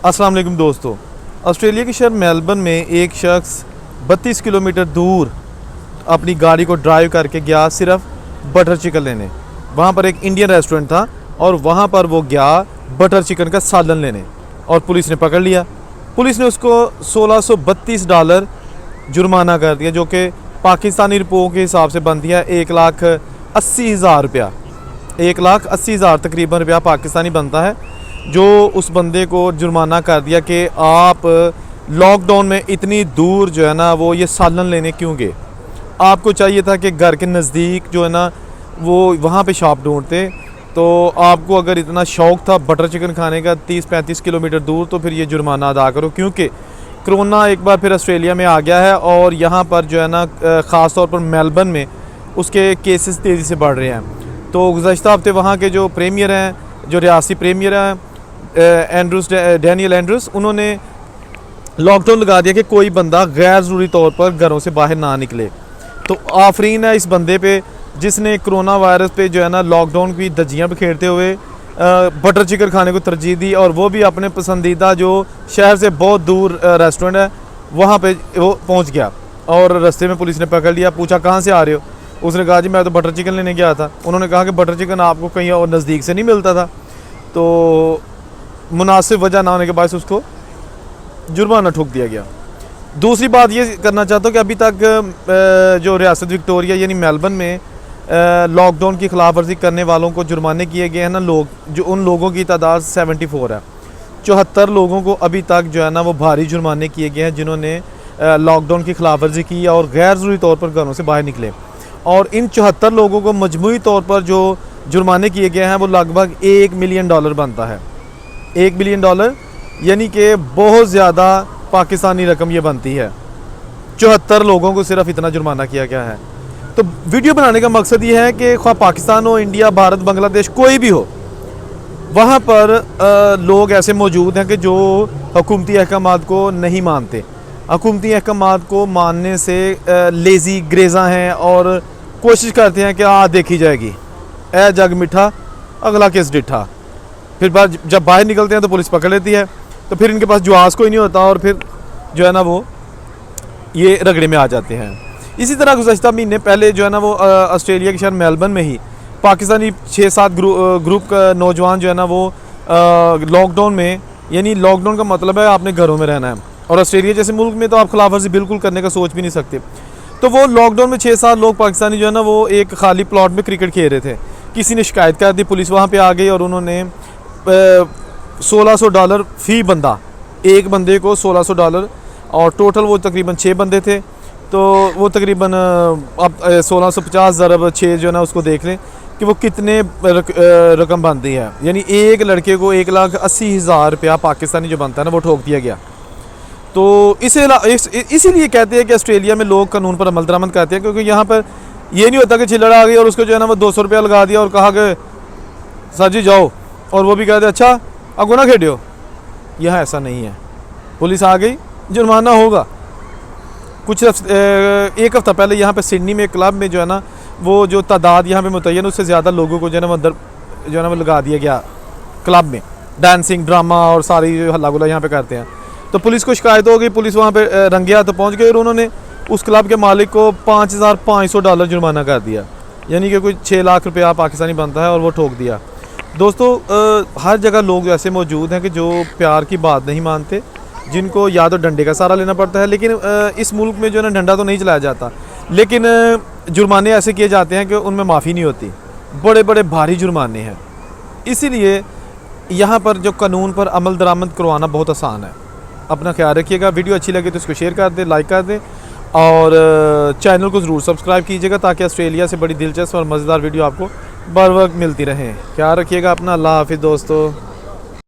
अस्सलाम वालेकुम दोस्तों। ऑस्ट्रेलिया के शहर मेलबर्न में एक शख्स 32 किलोमीटर दूर अपनी गाड़ी को ड्राइव करके गया सिर्फ बटर चिकन लेने। वहाँ पर एक इंडियन रेस्टोरेंट था और वहाँ पर वो गया बटर चिकन का सालन लेने और पुलिस ने पकड़ लिया। पुलिस ने उसको $1632 जुर्माना कर दिया, जो कि पाकिस्तानी रुपयों के हिसाब से बनती है 1,80,000 रुपया। 1,80,000 तकरीबन रुपया पाकिस्तानी बनता है, जो उस बंदे को जुर्माना कर दिया कि आप लॉकडाउन में इतनी दूर जो है ना वो ये सालन लेने क्यों गए। आपको चाहिए था कि घर के नज़दीक जो है ना वो वहाँ पे शॉप ढूंढते। तो आपको अगर इतना शौक़ था बटर चिकन खाने का 30-35 किलोमीटर दूर, तो फिर ये जुर्माना अदा करो, क्योंकि कोरोना एक बार फिर ऑस्ट्रेलिया में आ गया है और यहाँ पर जो है ना ख़ास तौर पर मेलबर्न में उसके केसेस तेज़ी से बढ़ रहे हैं। तो गुज़श्ता हफ्ते वहाँ के जो प्रीमियर हैं, जो रियासी प्रीमियर हैं डैनियल एंड्रूस, उन्होंने लॉकडाउन लगा दिया कि कोई बंदा गैर ज़रूरी तौर पर घरों से बाहर ना निकले। तो आफरीन है इस बंदे पे जिसने कोरोना वायरस पे जो है ना लॉकडाउन की धज्जियाँ बिखेरते हुए बटर चिकन खाने को तरजीह दी, और वो भी अपने पसंदीदा जो शहर से बहुत दूर रेस्टोरेंट है वहाँ पे वो पहुँच गया। और रास्ते में पुलिस ने पकड़ लिया, पूछा कहाँ से आ रहे हो। उसने कहा जी मैं तो बटर चिकन लेने गया था। उन्होंने कहा कि बटर चिकन आपको कहीं और नज़दीक से नहीं मिलता था। तो मुनासिब वजह ना होने के बाद उसको जुर्माना ठोक दिया गया। दूसरी बात ये करना चाहता हूँ कि अभी तक जो रियासत विक्टोरिया यानी मेलबर्न में लॉकडाउन की खिलाफ वर्जी करने वालों को जुर्माने किए गए हैं ना लोग, जो उन लोगों की तादाद 74 है। 74 लोगों को अभी तक जो है ना वो भारी जुर्माने किए गए हैं जिन्होंने लॉकडाउन की खिलाफ वर्जी की और गैर ज़रूरी तौर पर घरों से बाहर निकले। और इन 74 लोगों को मजमूई तौर पर जो जुर्माने किए गए हैं वो लगभग $1 मिलियन बनता है। $1 मिलियन यानी कि बहुत ज़्यादा पाकिस्तानी रकम ये बनती है। 74 लोगों को सिर्फ इतना जुर्माना किया गया है। तो वीडियो बनाने का मकसद ये है कि ख्वाह पाकिस्तान हो, इंडिया, भारत, बांग्लादेश, कोई भी हो, वहाँ पर लोग ऐसे मौजूद हैं कि जो हुकूमती अहकामात को नहीं मानते। हुकूमती अहकामात को मानने से लेज़ी ग्रेज़ा हैं और कोशिश करते हैं कि देखी जाएगी, ए जग मिठा अगला किस डिठा। फिर बाद जब बाहर निकलते हैं तो पुलिस पकड़ लेती है, तो फिर इनके पास जुआज़ कोई नहीं होता और फिर जो है ना वो ये रगड़े में आ जाते हैं। इसी तरह गुज़श्ता महीने पहले जो है ना वो ऑस्ट्रेलिया के शहर मेलबर्न में ही पाकिस्तानी 6-7 ग्रुप का नौजवान जो है ना वो लॉकडाउन में, यानी लॉकडाउन का मतलब है आपने घरों में रहना है, और ऑस्ट्रेलिया जैसे मुल्क में तो आप खिलाफ वर्जी बिल्कुल करने का सोच भी नहीं सकते। तो वो लॉकडाउन में 6-7 लोग पाकिस्तानी जो है ना वो एक खाली प्लॉट में क्रिकेट खेल रहे थे। किसी ने शिकायत कर दी, पुलिस वहाँ पर आ गई और उन्होंने $1,600 फ़ी बंदा, एक बंदे को $1,600, और टोटल वो तकरीबन 6 बंदे थे। तो वो तकरीबन अब 1650 ज़रब 6 जो है ना उसको देख लें कि वो कितने रकम बनती है। यानी एक लड़के को 1,80,000 रुपया पाकिस्तानी जो बनता है ना वो ठोक दिया गया। तो इसीलिए कहते हैं कि ऑस्ट्रेलिया में लोग कानून पर अमल दरामद करते हैं, क्योंकि यहाँ पर ये नहीं होता कि चिल्लड़ आ गई और उसको जो है ना वो 200 रुपया लगा दिया और कहा कि सर जी जाओ, और वो भी कहते अच्छा अब गुना खेडियो। यहाँ ऐसा नहीं है, पुलिस आ गई जुर्माना होगा। कुछ एक हफ़्ता पहले यहाँ पे सिडनी में एक क्लब में जो है ना वो जो तादाद यहाँ पे मुतय्यन उससे ज़्यादा लोगों को जो है ना वो अंदर जो है ना वो लगा दिया गया क्लब में, डांसिंग, ड्रामा और सारी जो हल्ला गुला यहाँ पे करते हैं। तो पुलिस को शिकायत हो गई, पुलिस वहाँ पे रंगे हाथ पहुँच गई और उन्होंने उस क्लब के मालिक को $5,500 जुर्माना कर दिया, यानी कि कोई 6 लाख रुपया पाकिस्तानी बनता है, और वो ठोक दिया। दोस्तों हर जगह लोग ऐसे मौजूद हैं कि जो प्यार की बात नहीं मानते, जिनको या तो डंडे का सहारा लेना पड़ता है। लेकिन इस मुल्क में जो है ना डंडा तो नहीं चलाया जाता, लेकिन जुर्माने ऐसे किए जाते हैं कि उनमें माफ़ी नहीं होती, बड़े बड़े भारी जुर्माने हैं। इसीलिए यहाँ पर जो कानून पर अमल दरामद करवाना बहुत आसान है। अपना ख्याल रखिएगा। वीडियो अच्छी लगे तो इसको शेयर कर दें, लाइक कर दें, और चैनल को ज़रूर सब्सक्राइब कीजिएगा ताकि ऑस्ट्रेलिया से बड़ी दिलचस्प और मज़ेदार वीडियो आपको बर वक्त मिलती रहें। ख्याल रखिएगा अपना। अल्लाह हाफिज़ दोस्तों।